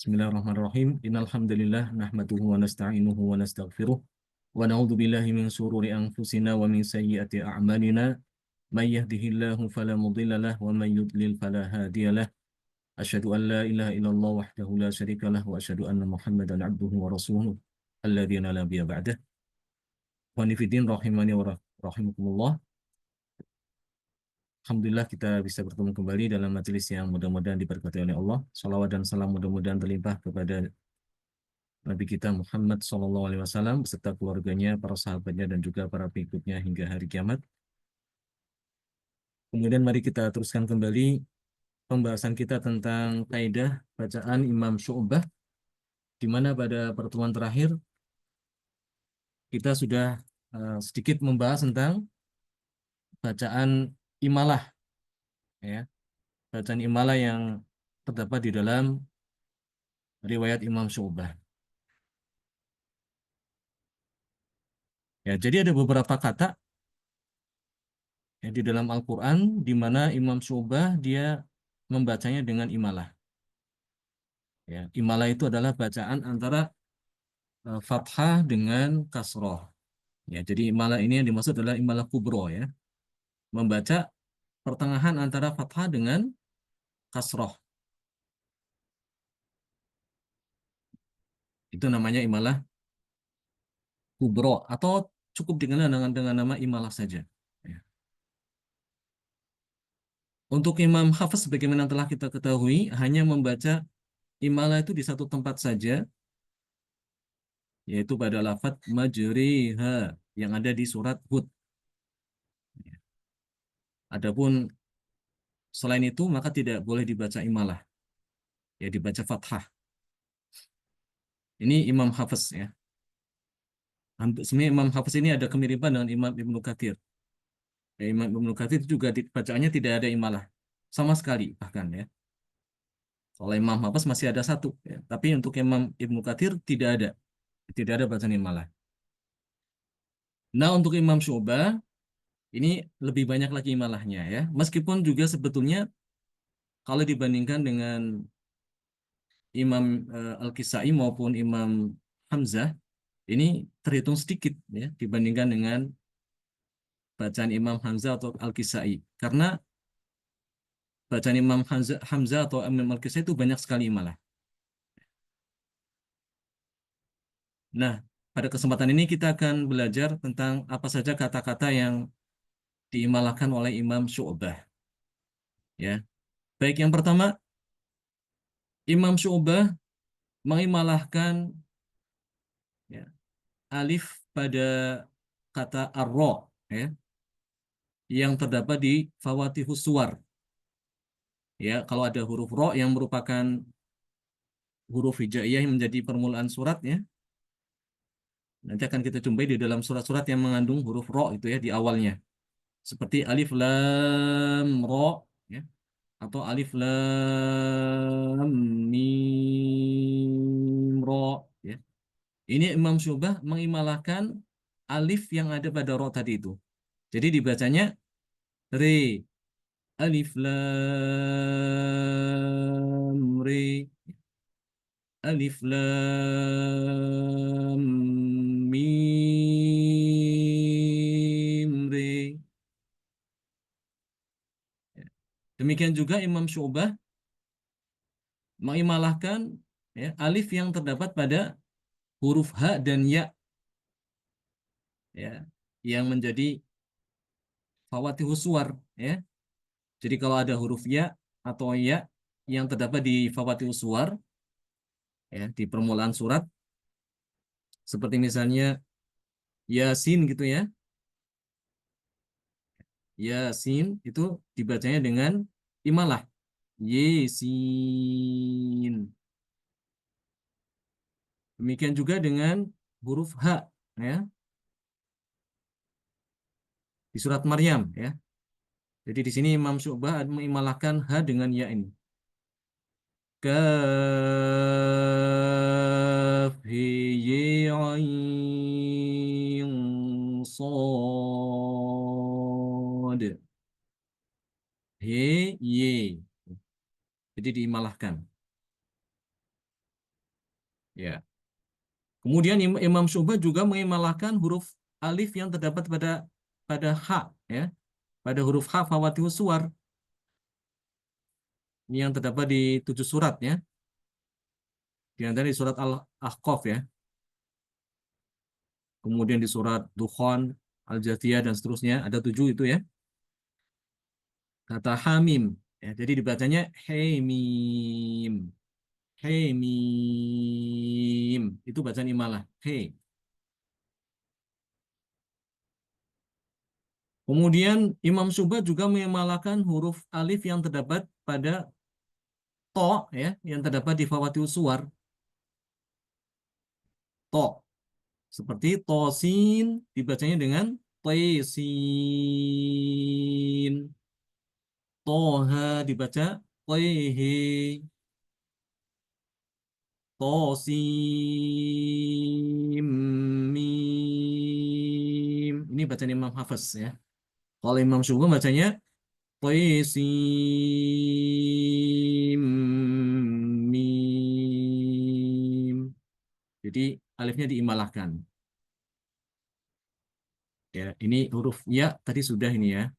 Bismillahirrahmanirrahim. Innal hamdalillah nahmaduhu wa nasta'inuhu wa nastaghfiruh wa na'udzu billahi min shururi anfusina wa min sayyiati a'malina. May yahdihillahu fala mudilla lahu wa may yudlil fala hadiya lahu. Asyhadu an la ilaha illallah wahdahu la syarika lahu wa asyhadu anna Muhammadan 'abduhu wa rasuluhu alladzi la nabiyya ba'dah. Wa nifidin rahimani wa rahimakumullah. Alhamdulillah kita bisa bertemu kembali dalam majelis yang mudah-mudahan diberkati oleh Allah. Salawat dan salam mudah-mudahan terlimpah kepada Nabi kita Muhammad SAW beserta keluarganya, para sahabatnya, dan juga para pengikutnya hingga hari kiamat. Kemudian mari kita teruskan kembali pembahasan kita tentang kaidah bacaan Imam Syu'bah, di mana pada pertemuan terakhir kita sudah sedikit membahas tentang bacaan imalah, ya, bacaan imalah yang terdapat di dalam riwayat Imam Syu'bah. Ya, jadi ada beberapa kata ya, di dalam Al-Quran di mana Imam Syu'bah dia membacanya dengan imalah. Ya, imalah itu adalah bacaan antara fathah dengan kasroh. Ya, jadi imalah ini yang dimaksud adalah imalah kubro, ya, membaca pertengahan antara fathah dengan kasroh. Itu namanya imalah kubro atau cukup dikenal dengan nama imalah saja. Ya. Untuk Imam Hafiz sebagaimana telah kita ketahui hanya membaca imalah itu di satu tempat saja, yaitu pada lafadz majriha yang ada di surat Hud. Adapun selain itu maka tidak boleh dibaca imalah, ya dibaca fathah. Ini Imam Hafiz, ya. Sebenarnya Imam Hafiz ini ada kemiripan dengan Imam Ibnu Katsir. Ya, Imam Ibnu Katsir juga bacaannya tidak ada imalah sama sekali bahkan, ya. Kalau Imam Hafiz masih ada satu, ya. Tapi untuk Imam Ibnu Katsir tidak ada bacaan imalah. Nah, untuk Imam Syu'bah ini lebih banyak lagi imalahnya, ya. Meskipun juga sebetulnya kalau dibandingkan dengan Imam Al-Kisai maupun Imam Hamzah ini terhitung sedikit, ya, dibandingkan dengan bacaan Imam Hamzah atau Al-Kisai. Karena bacaan Imam Hamzah atau Imam Al-Kisai itu banyak sekali imalah. Nah, pada kesempatan ini kita akan belajar tentang apa saja kata-kata yang diimalahkan oleh Imam Syu'bah. Ya, baik, yang pertama, Imam Syu'bah mengimalahkan, ya, alif pada kata ar-ra, ya, yang terdapat di Fawatihus Suwar. Ya, kalau ada huruf ro yang merupakan huruf hijaiyah yang menjadi permulaan suratnya, nanti akan kita jumpai di dalam surat-surat yang mengandung huruf ro itu, ya, di awalnya. Seperti alif lam ro, ya, atau alif lam mim ro, ya. Ini Imam Syu'bah mengimalahkan alif yang ada pada ro tadi itu. Jadi dibacanya re, alif lam re, alif lam mim re. Demikian juga Imam Syu'bah mengimalahkan, ya, alif yang terdapat pada huruf H dan Ya, ya, yang menjadi fawatihus suwar, ya. Jadi kalau ada huruf Ya atau Ya yang terdapat di fawatihus suwar, ya, di permulaan surat, seperti misalnya Yasin gitu, ya. Yasin itu dibacanya dengan imalah. Yesin. Demikian juga dengan huruf H, ya, di surat Maryam, ya. Jadi di sini Imam Syu'bah mengimalahkan H dengan Ya ini. Kaf he ye ain sad. He ye. Jadi diimalahkan. Ya. Kemudian Imam Syu'bah juga mengimalahkan huruf alif yang terdapat pada ha, ya, pada huruf ha fawatihus suwar yang terdapat di 7 surat, ya. Di antara di surat Al-Ahqaf, ya. Kemudian di surat Dukhan, Al-Jathiyah dan seterusnya ada 7 itu, ya. Kata hamim, ya. Jadi dibacanya hemim, hemim. Itu bacaan imalah. He. Kemudian Imam Syu'bah juga mengimalahkan huruf alif yang terdapat pada to, ya, yang terdapat di fawatius suwar, to, seperti tosin dibacanya dengan toisin, toha dibaca toihe, tosim mim. Ini bacaan Imam Hafiz, ya. Kalau Imam Syu'bah bacanya toisim mim. Jadi alifnya diimalahkan. Ya, ini huruf ya tadi sudah ini, ya.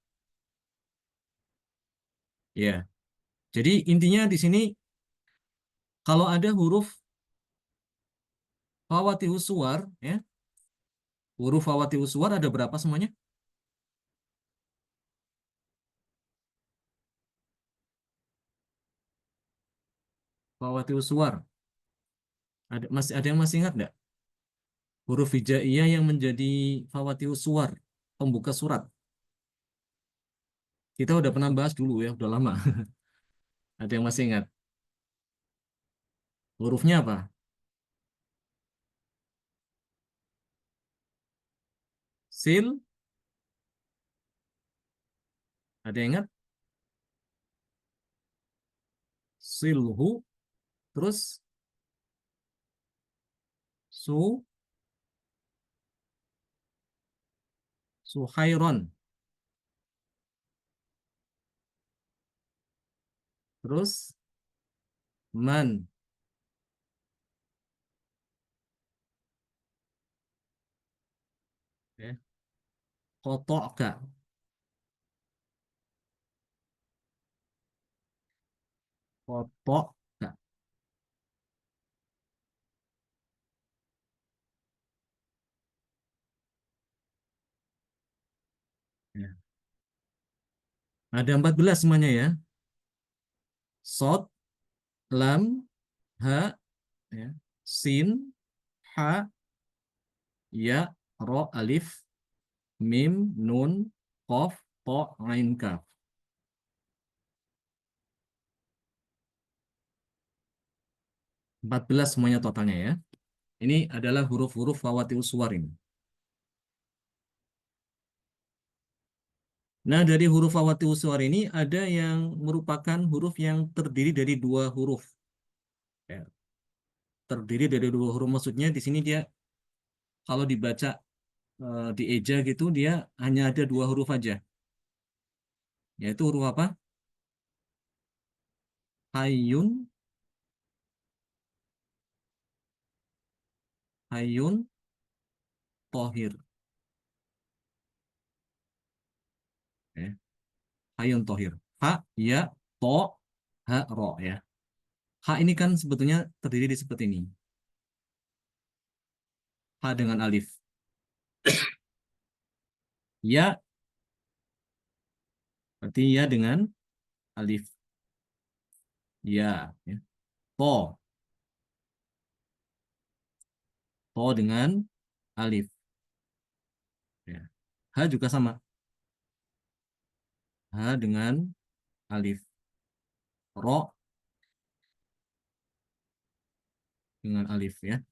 Ya. Jadi intinya di sini kalau ada huruf fawatihus suwar, ya. Huruf fawatihus suwar ada berapa semuanya? Fawatihus suwar. Ada yang masih ingat nggak? Huruf hijaiyah yang menjadi fawatihus suwar, pembuka surat. Kita udah pernah bahas dulu, ya, udah lama. Ada yang masih ingat? Hurufnya apa? Sil, ada yang ingat? Silhu, terus su, suhairon, terus man, ya. Kotoka, kotoka. Ya. Ada 14 semuanya, ya. Sod, lam, ha, ya. Sin, ha, ya, ro, alif, mim, nun, kof, to, ain, kaf. 14 semuanya totalnya, ya. Ini adalah huruf-huruf fawatius suwar ini. Nah, dari huruf fawatius suwar ini ada yang merupakan huruf yang terdiri dari 2 huruf. Ya. Terdiri dari 2 huruf, maksudnya di sini dia kalau dibaca di eja gitu dia hanya ada 2 huruf aja. Yaitu huruf apa? Hayun, hayun, tohir. Ya. Hayun tohir. Ha, ya, to, ha, ro, ya. Ha ini kan sebetulnya terdiri di seperti ini. Ha dengan alif. Ya, berarti ya dengan alif. Ya, ya. To, to dengan alif. Ya. Ha juga sama. Ha dengan alif. Ro dengan alif, ya.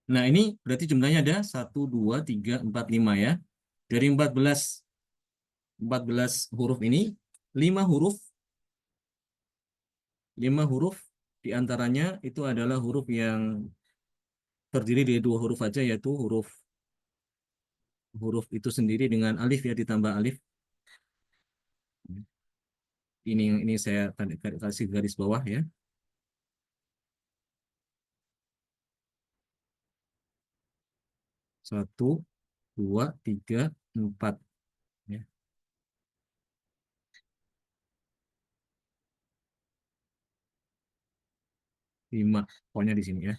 Nah, ini berarti jumlahnya ada 1, 2, 3, 4, 5, ya. Dari 14 huruf ini, 5 huruf, 5 huruf diantaranya itu adalah huruf yang terdiri dari 2 huruf aja, yaitu huruf huruf itu sendiri dengan alif, ya, ditambah alif. Ini saya kasih garis bawah, ya. Satu, dua, tiga, empat. Ya, lima. Pokoknya di sini ya.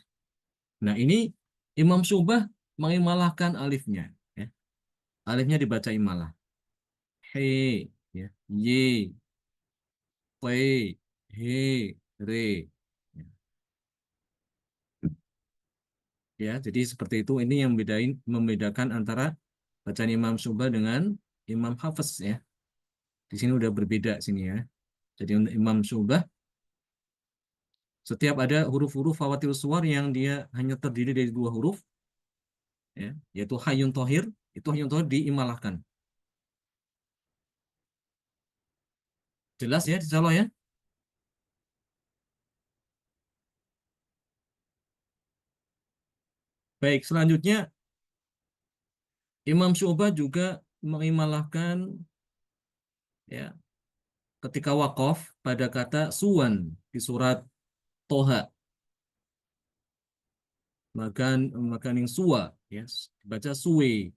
Nah, ini Imam Syu'bah mengimalahkan alifnya. Ya. Alifnya dibaca imalah. He, ya. Ye, pe, he, re. Ya, ya, jadi seperti itu. Ini yang membedakan antara bacaan Imam Syu'bah dengan Imam Hafiz ya. Di sini udah berbeda sini ya. Jadi untuk Imam Syu'bah setiap ada huruf-huruf fawatil suwar yang dia hanya terdiri dari dua huruf ya, yaitu Hayyun Thohir, itu Hayyun Thohir diimalahkan. Jelas ya, insya Allah ya. Baik, selanjutnya Imam Syu'bah juga mengimalahkan ya ketika wakaf pada kata suwan di surat Toha, makan yang suwa ya, baca suwe.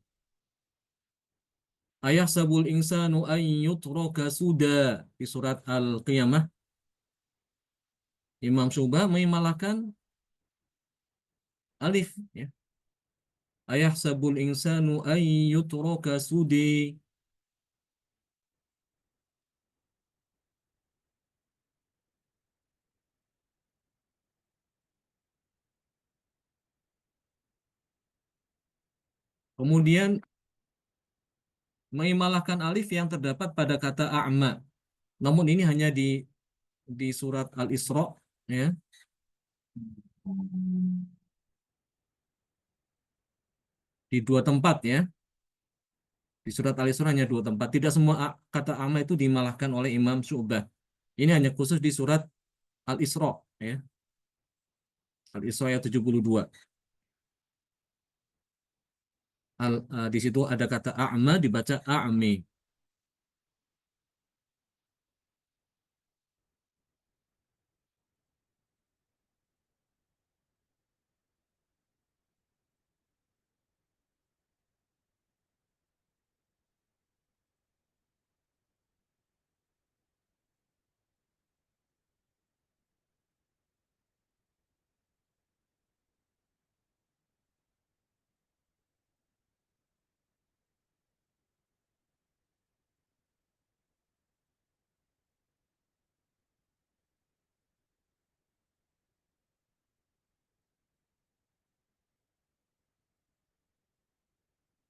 Ayah sabul insanu an yutraka suda di surat Al-Qiyamah. Imam Syu'bah mengimalahkan alif ya. Ayah sabul insanu an yutraka sudi. Kemudian mengimalahkan alif yang terdapat pada kata a'ma. Namun ini hanya di surat Al-Isra ya, di dua tempat ya. Di surat Al-Isra hanya dua tempat. Tidak semua kata a'ma itu dimalahkan oleh Imam Syu'bah. Ini hanya khusus di surat Al-Isra ya. Al-Isra ayat 72. Di situ ada kata a'ma dibaca a'mi.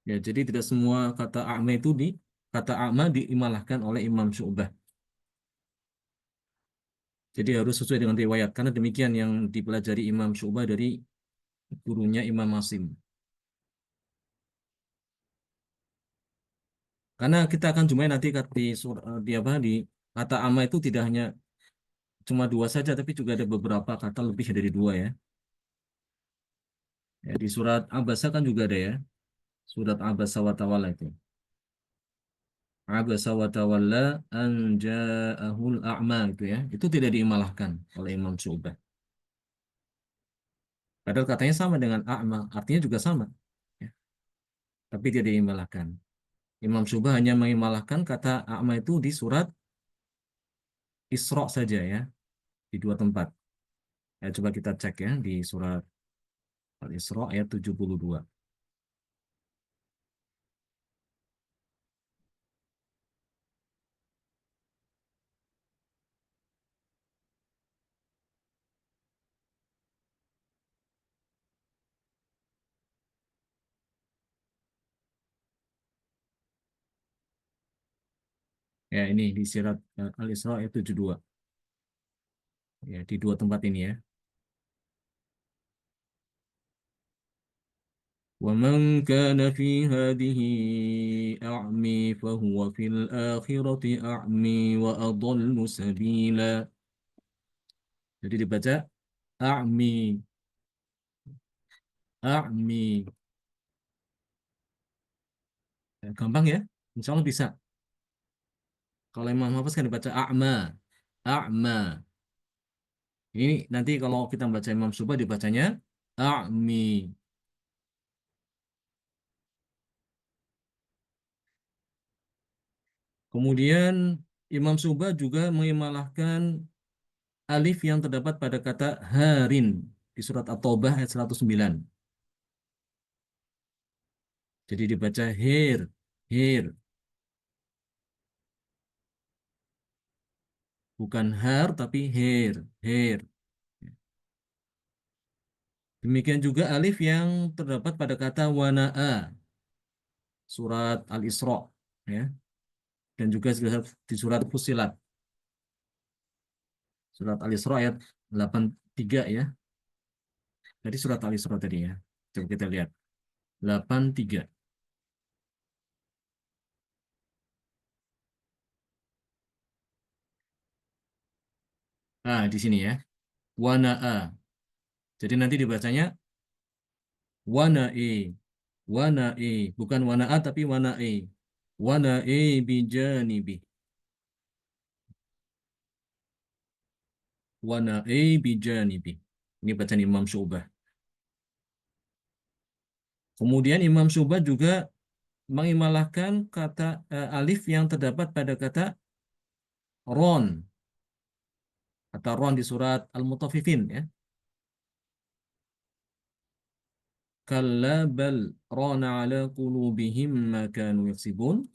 Ya, jadi tidak semua kata a'ma itu kata a'ma diimalahkan oleh Imam Syu'bah. Jadi harus sesuai dengan riwayat karena demikian yang dipelajari Imam Syu'bah dari gurunya Imam Asim. Karena kita akan jumpai nanti di apa di kata amma itu tidak hanya cuma dua saja tapi juga ada beberapa kata lebih dari dua ya. Ya, di surat Abasa kan juga ada ya. Surat Abasa wa Tawalla itu. Abasa wa Tawalla an ja'ahul a'ma itu ya. Itu tidak diimalahkan oleh Imam Syu'bah. Padahal katanya sama dengan a'ma, artinya juga sama. Ya, tapi tidak diimalahkan. Imam Syu'bah hanya mengimalahkan kata a'ma itu di surat Isra saja ya, di dua tempat. Ya, coba kita cek ya di surat Al-Isra ayat 72. Ya, ini di surat Al-Isra ayat 72. Ya, di dua tempat ini ya. وَمَنْ كَانَ فِي هَذِهِ أَعْمِي فَهُوَ فِي الْآخِرَةِ أَعْمِي وَأَضَلُّ سَبِيلًا. Jadi dibaca أَعْمِي أَعْمِي. Ya, gampang ya. Insya Allah bisa. Kalau Imam Hafiz kan dibaca a'ma. A'ma. Ini nanti kalau kita baca Imam Subah dibacanya a'mi. Kemudian Imam Syu'bah juga mengimalahkan alif yang terdapat pada kata harin di surat At-Taubah ayat 109. Jadi dibaca hir, hir, bukan har tapi hir, hir. Demikian juga alif yang terdapat pada kata wana'a, surat Al-Isra, ya, dan juga di surat Fussilat, surat Al-Isra ayat 83 ya. Jadi surat Al-Isra tadi ya. Coba kita lihat. 83. Ah, di sini ya. Wana'a. Jadi nanti dibacanya wana'i. Wana'i. Bukan wana'a tapi wana'i. Wana'i bijanibi. Wana'i bijanibi. Ini bacaan Imam Syu'bah. Kemudian Imam Syu'bah juga mengimalahkan kata alif yang terdapat pada kata ron atau ron di surat Al-Mutaffifin ya. Kalla bal rana ala qulubihim ma kanu yaksibun.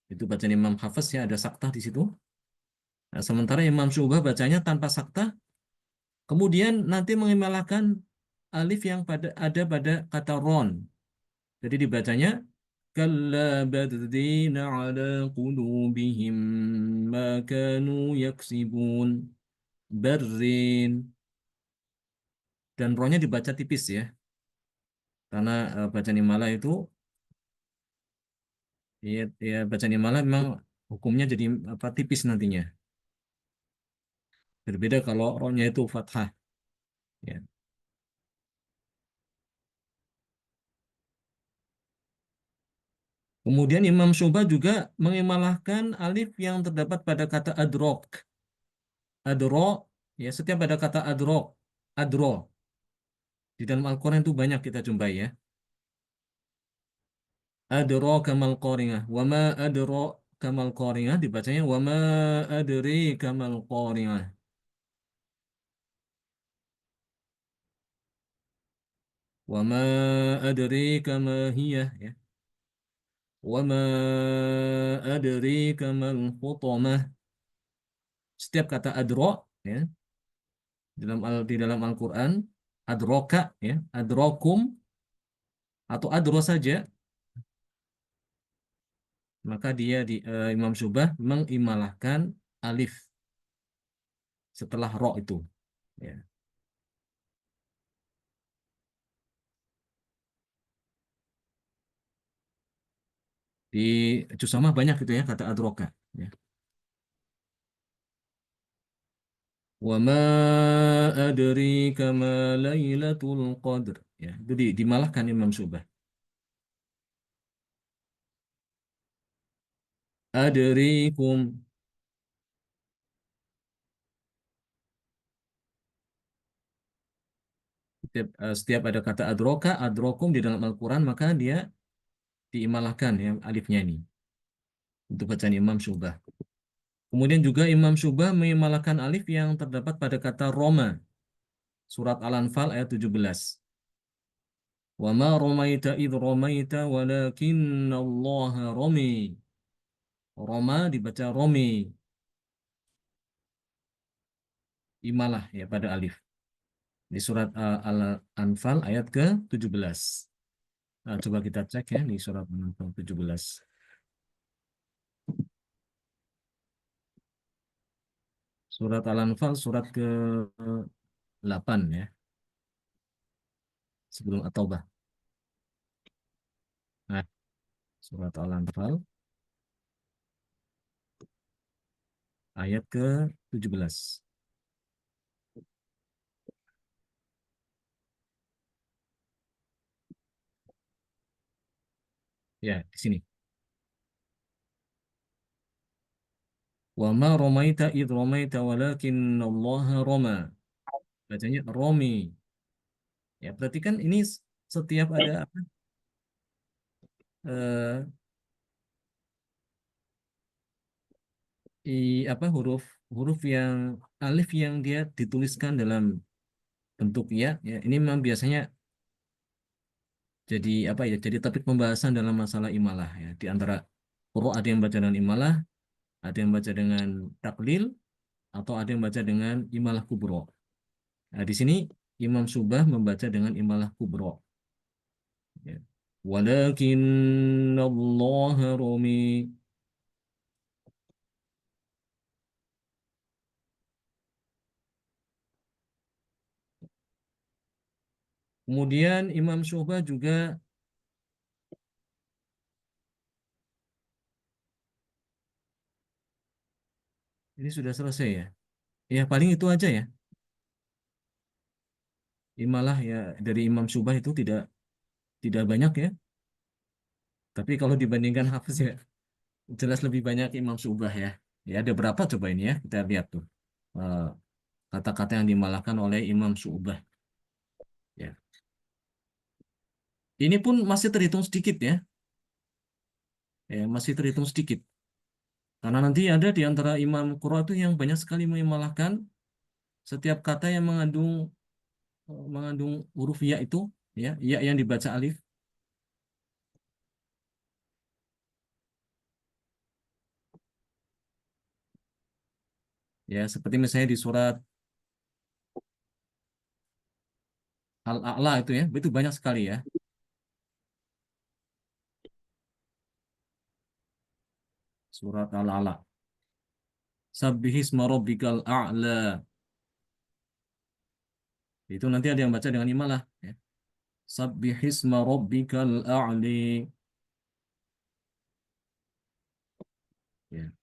Itu bacaan Imam Hafiz ya, ada saktah di situ. Nah, sementara Imam Syu'bah bacanya tanpa saktah, kemudian nanti mengimalahkan alif yang ada pada kata ron. Jadi dibacanya kalla badrina ala qulubihim ma kanu yaksibun. Berrin, dan ronnya dibaca tipis ya, karena bacaan imala itu ya bacaan imala memang hukumnya jadi apa tipis nantinya. Berbeda kalau ronnya itu fathah ya. Kemudian Imam Syu'bah juga mengimalahkan alif yang terdapat pada kata adrok. Adro ya, setiap ada kata adrok, adro di dalam Al-Qur'an itu banyak kita jumpai ya. Adro kamal qaringah, wa ma adro kamal qaringah dibacanya wa ma adri kamal qaringah. Wa ma adrika ma hiya ya. Wa ma adrika mal hutamah. Setiap kata adro ya di dalam Al-Qur'an, adroka ya, adrokum atau adro saja, maka dia di Imam Syu'bah mengimalahkan alif setelah ro itu ya. Di juz amma banyak itu ya kata adroka ya. Wa ma adrika ma lailatul qadr ya. Itu dimalahkan Imam Syu'bah. Adrikum. Setiap ada kata adroka, adrokum di dalam Al-Quran, maka dia diimalahkan ya alifnya ini. Untuk bacaan Imam Syu'bah. Kemudian juga Imam Syu'bah mengimalahkan alif yang terdapat pada kata Roma. Surat Al-Anfal ayat 17. Wa ma romaita idh romaita walakinna Allah romi. Roma dibaca romi. Imalah ya pada alif. Di surat Al-Anfal ayat ke-17. Nah, coba kita cek ya di surat Al-Anfal 17. Surat Al-Anfal surat ke-8 ya, sebelum At-Taubah. Nah, surat Al-Anfal ayat ke-17. Ya, di sini. Wa ma ramaita id ramaita walakin Allah rama. Bacanya romi. Ya, berarti kan ini setiap ada apa? apa huruf huruf yang alif yang dia dituliskan dalam bentuk ya, ya ini memang biasanya jadi apa ya, jadi topik pembahasan dalam masalah imalah ya. Di antara quru ada yang baca dengan imalah, ada yang baca dengan taklil, atau ada yang baca dengan imalah kubro. Nah, di sini Imam Subah membaca dengan imalah kubro. Ya. Walakin Allah rumi. Kemudian Imam Syu'bah juga ini sudah selesai ya. Ya paling itu aja ya. Imalah ya dari Imam Syu'bah itu tidak tidak banyak ya. Tapi kalau dibandingkan Hafiz ya jelas lebih banyak Imam Syu'bah ya. Ya ada berapa coba ini ya kita lihat tuh. Eh, kata-kata yang dimalahkan oleh Imam Syu'bah. Ya. Ini pun masih terhitung sedikit ya. Ya, masih terhitung sedikit. Karena nanti ada di antara Imam Qurra itu yang banyak sekali memalahkan setiap kata yang mengandung huruf ya itu, ya yang dibaca alif. Ya, seperti misalnya di surat Al-A'la itu banyak sekali ya. Surat Al-A'la. Sabbihisma rabbikal a'la. Itu nanti ada yang baca dengan imalah ya. Sabbihisma rabbikal a'li. Ya.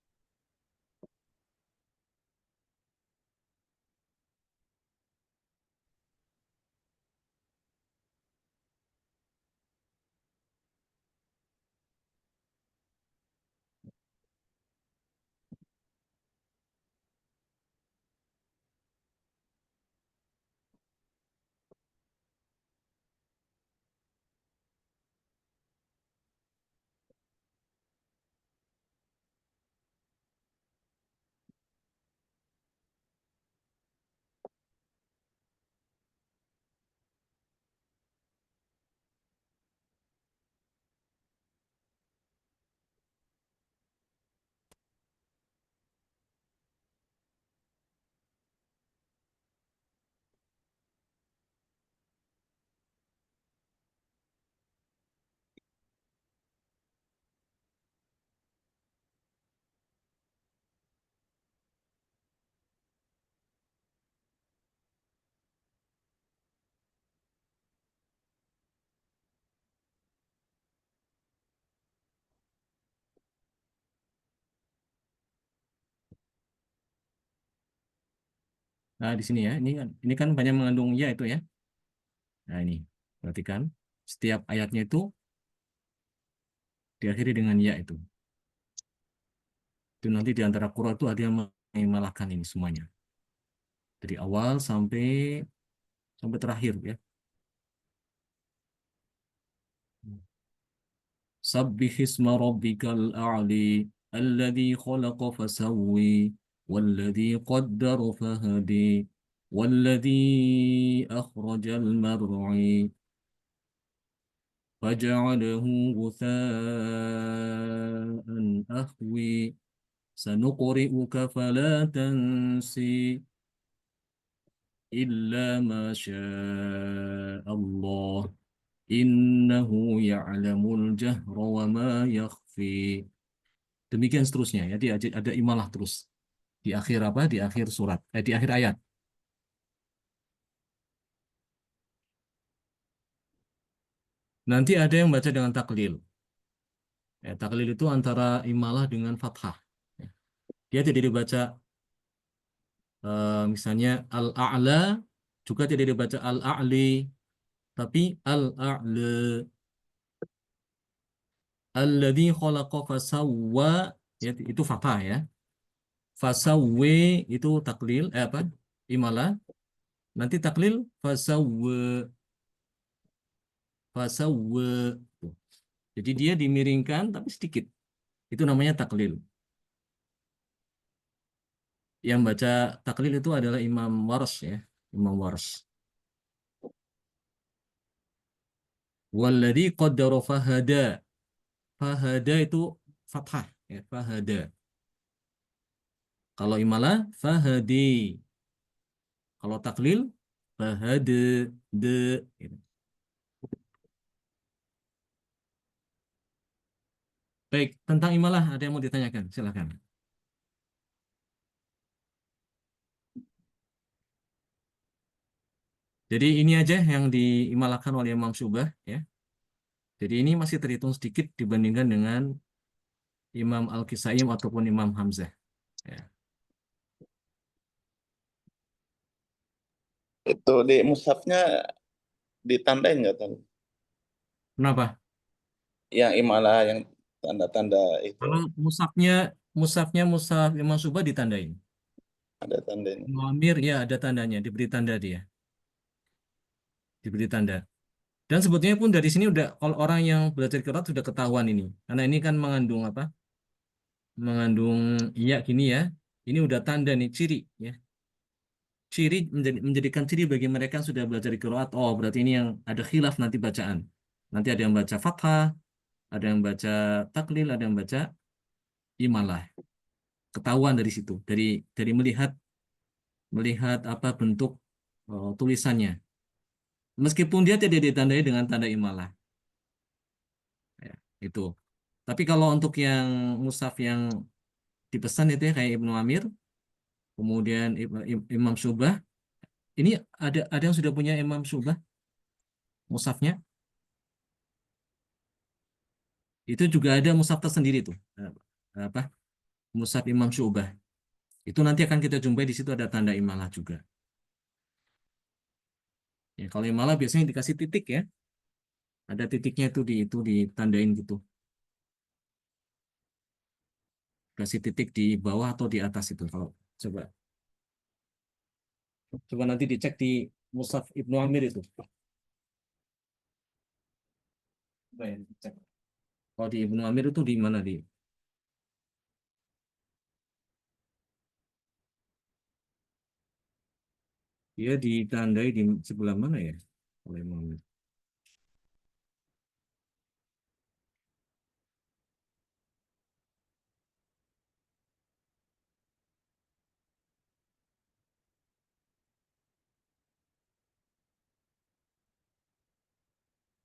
Nah, di sini ya, ini kan banyak mengandung ya itu ya. Nah, ini perhatikan setiap ayatnya itu diakhiri dengan ya itu. Itu nanti di antara Qur'an itu ada yang mengimalahkan ini semuanya. Dari awal sampai sampai terakhir ya. Sabbihisma rabbikal a'li alladzi khalaqa fasawwi walladzi qaddara fahadi walladzi akhrajal mar'i faja'alahu ghutha'an ahwi sanuqri'uka fala tansi illa ma syaa Allah innahu ya'lamul jahra wa ma yakhfi. Demikian seterusnya ya, dia ada imalah terus di akhir apa? Di akhir surat, di akhir ayat. Nanti ada yang baca dengan taklil. Ya, taklil itu antara imalah dengan fathah. Ya. Dia tidak dibaca misalnya al-a'la juga tidak dibaca al-a'li, tapi al-a'la. Alladzi khalaqa fasawwa ya, itu fathah ya. Fasawwi itu taklil apa? Imalah. Nanti taklil fasawwa fasawwa. Jadi dia dimiringkan tapi sedikit. Itu namanya taklil. Yang baca taklil itu adalah Imam Wars ya, Imam Wars. Walladzi qaddara fahada. Fahada itu fathah ya, fahada. Kalau imalah fahadi. Kalau taklil fahade de gitu. Baik, tentang imalah ada yang mau ditanyakan? Silakan. Jadi ini aja yang diimalahkan oleh Imam Syubah ya. Jadi ini masih terhitung sedikit dibandingkan dengan Imam Al-Kisaim ataupun Imam Hamzah. Ya. Itu di mushafnya ditandain nggak tuh? Kenapa? Yang imalah yang tanda-tanda itu Kalau musafnya musaf Imam Syubah ditandain. ada tandanya. Muamir ya ada tandanya, diberi tanda dia, diberi tanda. Dan sebetulnya pun dari sini udah kalau orang yang belajar qiraat sudah ketahuan ini. Karena ini kan mengandung apa? Mengandung iya gini ya. Ini udah tanda nih ciri ya. Ciri menjadikan ciri bagi mereka yang sudah belajar qiraat. Oh, berarti ini yang ada khilaf nanti bacaan. Nanti ada yang baca fathah, ada yang baca taklil, ada yang baca imalah. Ketahuan dari situ, dari melihat melihat apa bentuk tulisannya. Meskipun dia tidak ditandai dengan tanda imalah. Ya, itu. Tapi kalau untuk yang mushaf yang dipesan itu ya kayak Ibnu Amir, kemudian Imam Syubah, ini ada yang sudah punya Imam Syubah mushafnya, itu juga ada mushaf tersendiri tuh. Apa? Mushaf Imam Syubah. Itu nanti akan kita jumpai di situ ada tanda imalah juga. Ya, kalau imalah biasanya dikasih titik ya, ada titiknya itu ditandain gitu. Kasih titik di bawah atau di atas itu kalau coba coba nanti dicek di mushaf Ibnu Amir itu. Coba ya, dicek. Kalau di Ibnu Amir itu di mana di? Dia ditandai di sebelah mana ya? Oleh Ibnu Amir.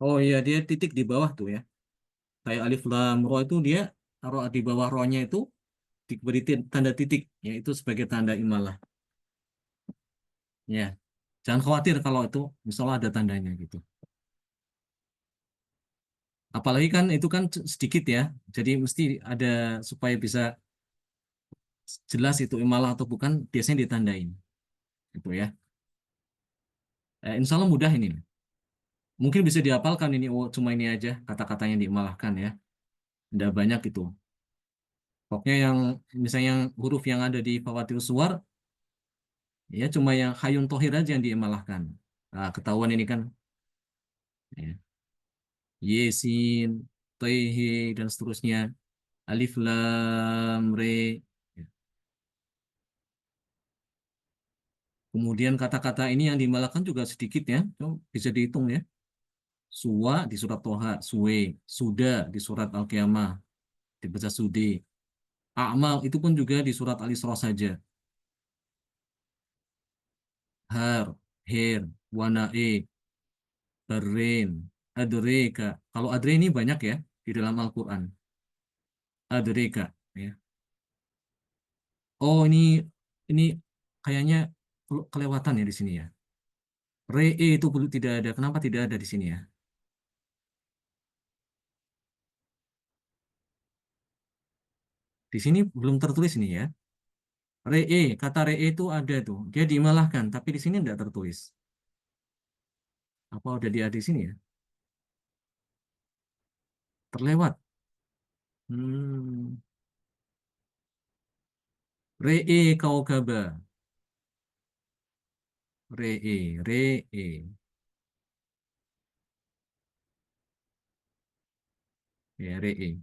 Oh iya, dia titik di bawah tuh ya. Kayak alif lam ro itu dia taruh di bawah rohnya itu diberi tanda titik, ya itu sebagai tanda imalah. Ya, jangan khawatir kalau itu misalnya ada tandanya gitu. Apalagi kan itu kan sedikit ya, jadi mesti ada supaya bisa jelas itu imalah atau bukan, biasanya ditandain, gitu ya. Insya Allah mudah ini. Mungkin bisa dihafalkan ini, oh cuma ini aja kata-kata yang diimalahkan ya. Tidak banyak itu. Pokoknya yang misalnya yang huruf yang ada di Fawatir Suwar, ya cuma yang Hayun Tohir aja yang diimalahkan. Nah, ketahuan ini kan ya. Yesin, Toihe, dan seterusnya. Alif Lam Re. Ya. Kemudian kata-kata ini yang diimalahkan juga sedikit ya. Bisa dihitung ya. Suwa di surat Toha, Suwe. Suda di surat Al-Qiyamah, dibaca Sudi. A'mal itu pun juga di surat Al-Isra saja. Har, Her, Wanae, Berin, Adreka. Kalau adre ini banyak ya di dalam Al-Quran. Adreka. Ya. Oh ini kayaknya kelewatan ya di sini ya. Re itu belum tidak ada. Kenapa tidak ada di sini ya? Di sini belum tertulis ini ya. Kata re itu ada tuh. Dia dimalahkan, tapi di sini tidak tertulis. Apa udah dia di sini ya? Terlewat. Hmm. Kaukaba. Re. Ya, re.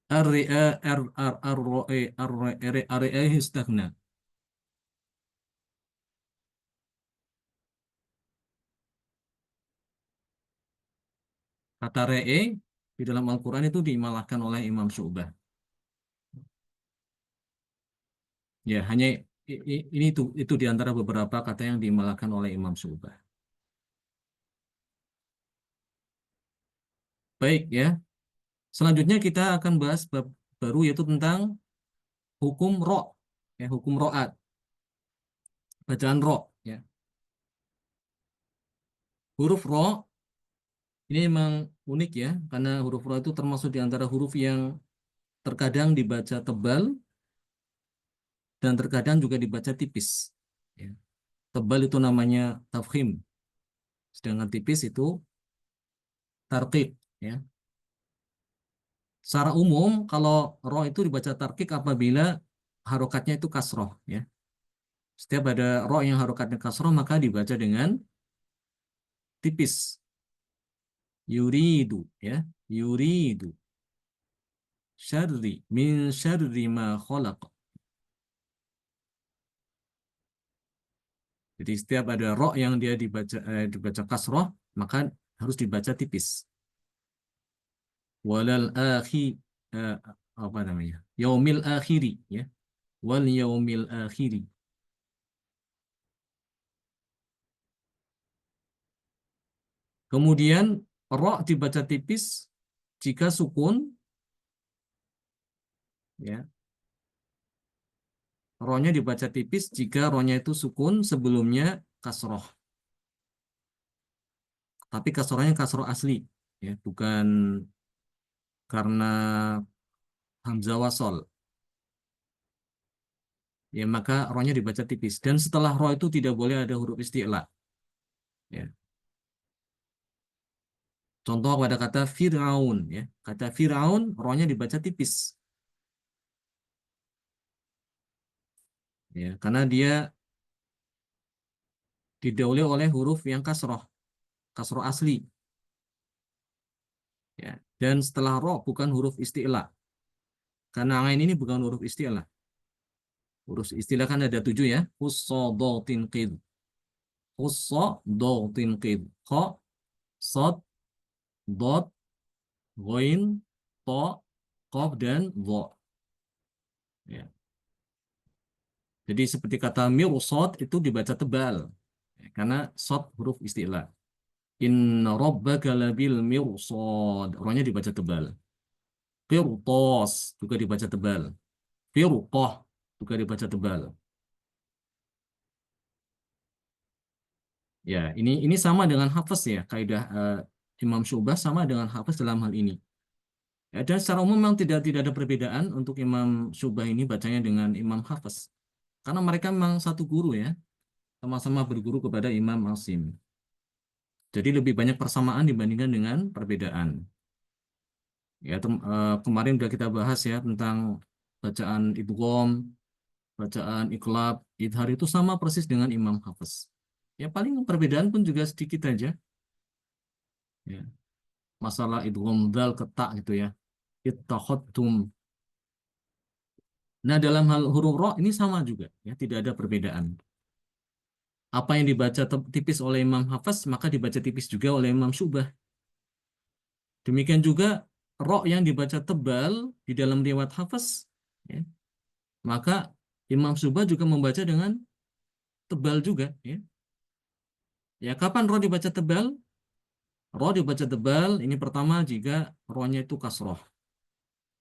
Ar-ri'a ar-ra'i ar-ra'i istaghna. Kata re'e di dalam Al-Qur'an itu diimalahkan oleh Imam Syu'bah. Ya, hanya ini itu di antara beberapa kata yang diimalahkan oleh Imam Syu'bah. Baik ya. Selanjutnya kita akan bahas bab baru yaitu tentang hukum ro, ya, hukum ro'at, bacaan ro, ya. Huruf ro ini memang unik ya, karena huruf ro itu termasuk di antara huruf yang terkadang dibaca tebal dan terkadang juga dibaca tipis. Ya. Tebal itu namanya tafkhim, sedangkan tipis itu tarqiq. Ya. Secara umum, kalau ro itu dibaca tarqiq apabila harokatnya itu kasroh. Ya. Setiap ada ro yang harokatnya kasroh maka dibaca dengan tipis. Yuridu, ya, yuridu. Syarri min syarri ma khalaq. Jadi setiap ada ro yang dia dibaca kasroh maka harus dibaca tipis. Walal akhi eh, apa namanya? Yaumil akhiri, ya. Wal yaumil akhiri. Kemudian ro dibaca tipis jika sukun, ya. Ro-nya dibaca tipis jika ro-nya itu sukun sebelumnya kasroh. Tapi kasrohnya kasroh asli, ya, bukan karena hamzah wasol. Ya, maka ro-nya dibaca tipis. Dan setelah ro itu tidak boleh ada huruf isti'la. Ya. Contoh pada kata Fir'aun, ya. Kata Fir'aun, ro-nya dibaca tipis. Ya, karena dia didahului oleh huruf yang kasroh, kasroh asli. Ya. Dan setelah ro bukan huruf isti'la. Karena ain ini bukan huruf isti'la. Huruf istilah kan ada 7 ya. Ussodotin qid. Ussodotin qid. Kho, sod, dot, ghoin, to, kof, dan dho. Ya. Jadi seperti kata mirsad itu dibaca tebal. Ya, karena sod huruf istilah. Inna rabbaka labil mirsad. Orangnya dibaca tebal. Qirtos juga dibaca tebal. Firqah juga dibaca tebal. Ya, ini sama dengan hafaz ya. Kaidah Imam Syu'bah sama dengan hafaz dalam hal ini. Ya, dan secara umum memang tidak ada perbedaan untuk Imam Syu'bah ini bacanya dengan Imam Hafaz. Karena mereka memang satu guru ya, sama-sama berguru kepada Imam Asim. Jadi lebih banyak persamaan dibandingkan dengan perbedaan. Ya, kemarin sudah kita bahas ya tentang bacaan idgham, bacaan iqlab, idhar itu sama persis dengan Imam Hafaz. Ya paling perbedaan pun juga sedikit aja. Ya, masalah idgham dal ke ta gitu ya. Ittakhadtum. Nah, dalam hal huruf ro ini sama juga ya, tidak ada perbedaan. Apa yang dibaca tipis oleh Imam Hafaz maka dibaca tipis juga oleh Imam Syu'bah. Demikian juga ro yang dibaca tebal di dalam riwayat Hafaz, ya, maka Imam Syu'bah juga membaca dengan tebal juga, ya. Ya, kapan ro dibaca tebal? Ro dibaca tebal ini pertama jika ro-nya itu kasroh.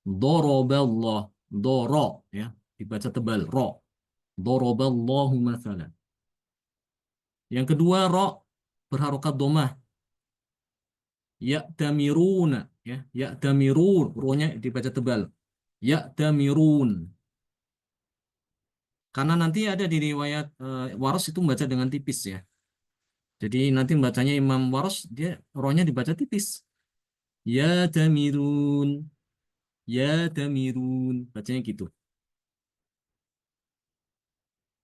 Doroballah, doro, ya, dibaca tebal ro. Doroballahu mathalan. Yang kedua ro berharokat domah. Ya'tamiruna, ya, ya'tamirun, ro-nya dibaca tebal. Ya'tamirun. Karena nanti ada di riwayat Waras itu membaca dengan tipis ya. Jadi nanti bacanya Imam Waras dia rohnya dibaca tipis. Ya'tamirun, ya'tamirun, bacanya gitu.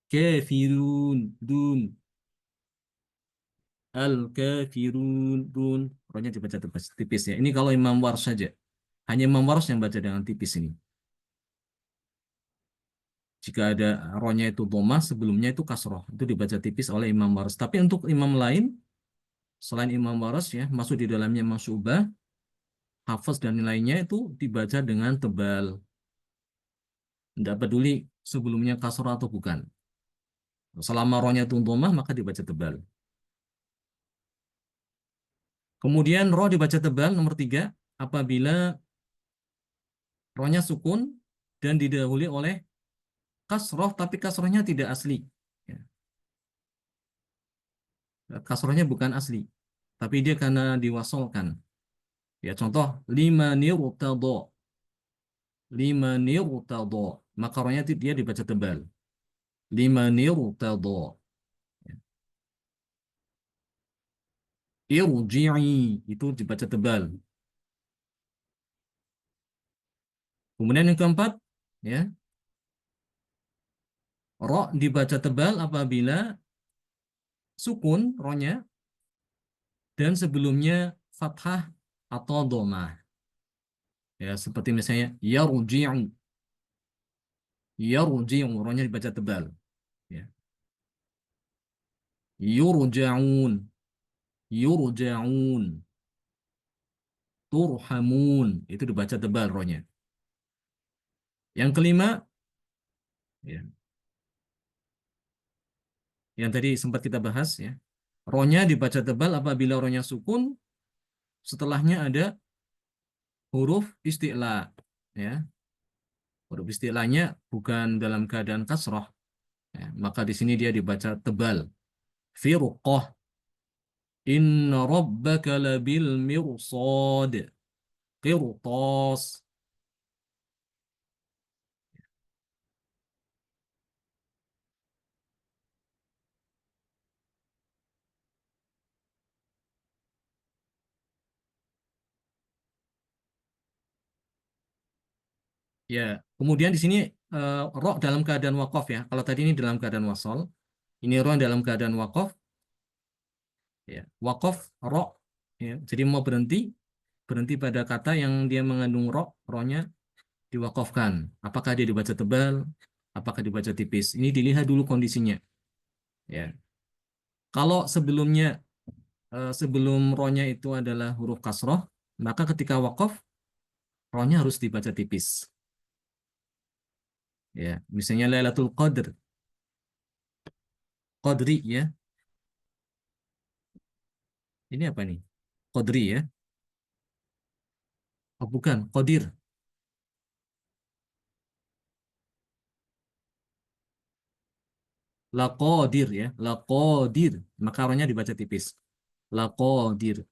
Kafirun, dun, al kafirun, dun, rohnya dibaca tipis, tipis ya. Ini kalau Imam Waras saja. Hanya Imam Waras yang baca dengan tipis ini. Jika ada rohnya itu dhamma, sebelumnya itu kasroh. Itu dibaca tipis oleh Imam Waras. Tapi untuk imam lain, selain Imam Waras ya, masuk di dalamnya Imam Syu'bah, Hafaz dan lainnya itu dibaca dengan tebal. Tidak peduli sebelumnya kasroh atau bukan. Selama rohnya itu dhamma, maka dibaca tebal. Kemudian roh dibaca tebal, nomor 3, apabila rohnya sukun dan didahului oleh kasroh, tapi kasrohnya tidak asli. Ya, kasrohnya bukan asli, tapi dia karena diwasolkan. Ya, contoh, lima nirtado, lima nirtado. Maka rohnya dia dibaca tebal. Lima nirtado. Irji'i, itu dibaca tebal. Kemudian yang keempat, ya, ro dibaca tebal apabila sukun rohnya dan sebelumnya fathah atau domah. Ya, seperti misalnya yarji'u, yarji'u, rohnya dibaca tebal. Ya. Yurja'un, yurja'un, turhamun, itu dibaca tebal rohnya. Yang kelima, ya, yang tadi sempat kita bahas ya, rohnya dibaca tebal apabila rohnya sukun, setelahnya ada huruf isti'la. Ya, huruf isti'lanya bukan dalam keadaan kasroh. Ya, maka di sini dia dibaca tebal. Firqah, inna rabbaka labil mirsad. Qirtas. Ya, kemudian di sini ro dalam keadaan wakaf ya. Kalau tadi ini dalam keadaan wasol, ini ro dalam keadaan wakaf. Ya, wakaf ro. Ya, jadi mau berhenti, berhenti pada kata yang dia mengandung ro, ro-nya diwakafkan. Apakah dia dibaca tebal, apakah dibaca tipis? Ini dilihat dulu kondisinya. Ya, kalau sebelumnya sebelum ro-nya itu adalah huruf kasroh, maka ketika wakaf ro-nya harus dibaca tipis. Ya, misalnya Lailatul Qadr, Qadri ya. Ini apa nih? Qadri ya. Oh, bukan, Qadir. La Qadir ya. La Qadir. Maka orangnya dibaca tipis. La Qadir.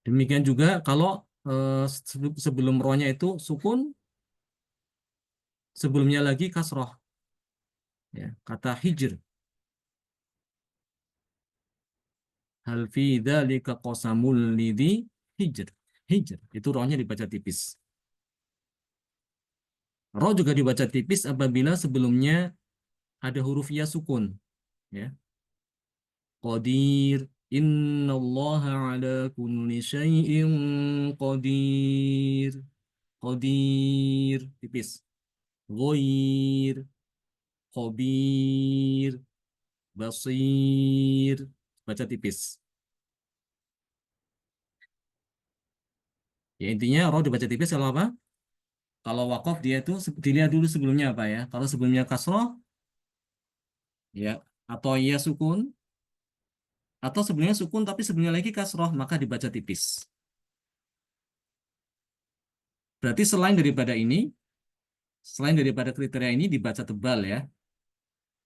Demikian juga kalau sebelum rohnya itu sukun, sebelumnya lagi kasroh. Ya, kata hijr. Hal fi dzalika qasamul lidhi hijr. Hijr. Itu rohnya dibaca tipis. Roh juga dibaca tipis apabila sebelumnya ada huruf ya sukun. Ya. Qadir. Innallaha ala kulli syai'in qadir. Qadir. Tipis. Ghair. Khabir. Basir. Baca tipis. Ya intinya roh dibaca tipis kalau apa? Kalau wakaf dia itu dilihat dulu sebelumnya apa ya? Kalau sebelumnya kasroh, ya, atau ya sukun, atau sebelumnya sukun tapi sebelumnya lagi kasroh, maka dibaca tipis. Berarti selain daripada kriteria ini dibaca tebal ya,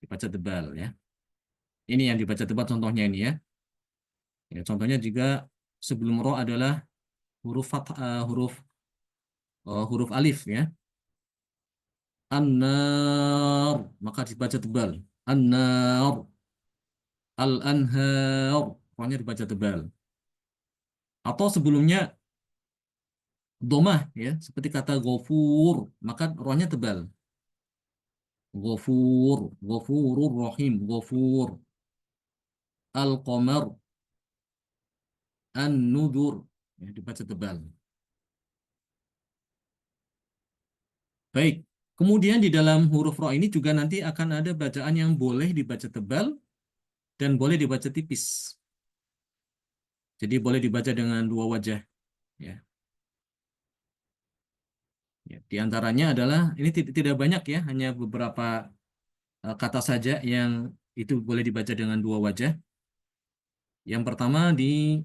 dibaca tebal ya. Ini yang dibaca tebal contohnya ini ya. Ya, contohnya juga sebelum roh adalah huruf huruf alif ya. An-nar, maka dibaca tebal. An-nar, al-anhar, rohnya dibaca tebal. Atau sebelumnya domah ya, seperti kata gofur, maka rohnya tebal. Gofur, gofurur rahim, gofur. Al-qamar, an-nudur. Ya, dibaca tebal. Baik. Kemudian di dalam huruf ro ini juga nanti akan ada bacaan yang boleh dibaca tebal dan boleh dibaca tipis. Jadi boleh dibaca dengan dua wajah. Ya. Ya, di antaranya adalah ini tidak banyak ya, hanya beberapa kata saja yang itu boleh dibaca dengan dua wajah. Yang pertama di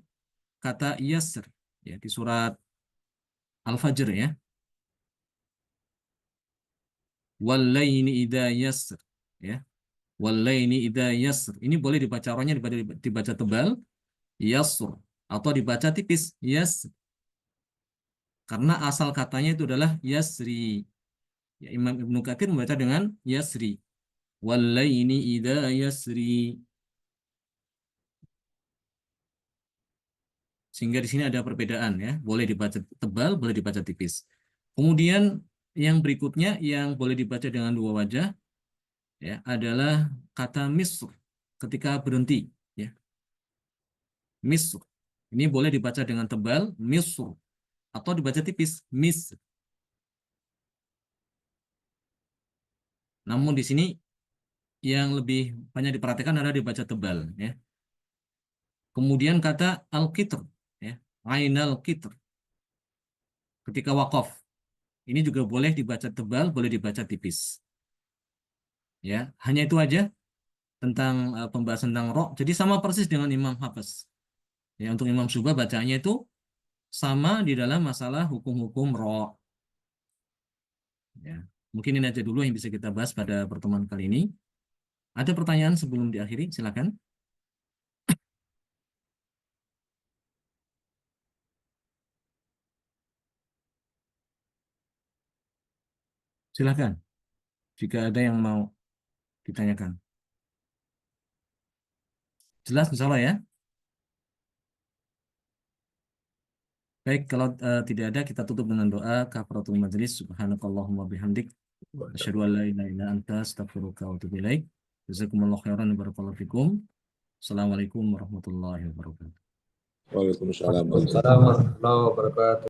kata yasr, ya, di surat Al-Fajr ya. Wallaini idza yasr, ya. Wallaini idza yasr. Ini boleh dibaca rohnya dibaca tebal, yasr, atau dibaca tipis, yas, karena asal katanya itu adalah yasri. Ya, Imam Ibnu Katsir membaca dengan yasri. Wallaini idza yasri. Sehingga di sini ada perbedaan ya, boleh dibaca tebal, boleh dibaca tipis. Kemudian yang berikutnya yang boleh dibaca dengan dua wajah ya adalah kata misr ketika berhenti ya. Misr. Ini boleh dibaca dengan tebal, misr, atau dibaca tipis, misr. Namun di sini yang lebih banyak diperhatikan adalah dibaca tebal ya. Kemudian kata al-qitr ya, ainal qitr ketika waqaf. Ini juga boleh dibaca tebal, boleh dibaca tipis. Ya, hanya itu aja tentang pembahasan tentang ro. Jadi sama persis dengan Imam Hafiz. Ya, untuk Imam Syu'bah bacanya itu sama di dalam masalah hukum-hukum ro. Ya. Mungkin ini aja dulu yang bisa kita bahas pada pertemuan kali ini. Ada pertanyaan sebelum diakhiri? Silakan. Silakan. Jika ada yang mau ditanyakan. Jelas, insya Allah ya. Baik, kalau tidak ada, kita tutup dengan doa kafaratul majelis. Subhanakallahumma bihamdik. Asyhadu an la ilaha illa anta astaghfiruka wa atubu ilaik. Jazakumullahu khairan wa barakallahu fikum. Assalamualaikum warahmatullahi wabarakatuh. Waalaikumsalam. Waalaikumsalam warahmatullahi wabarakatuh.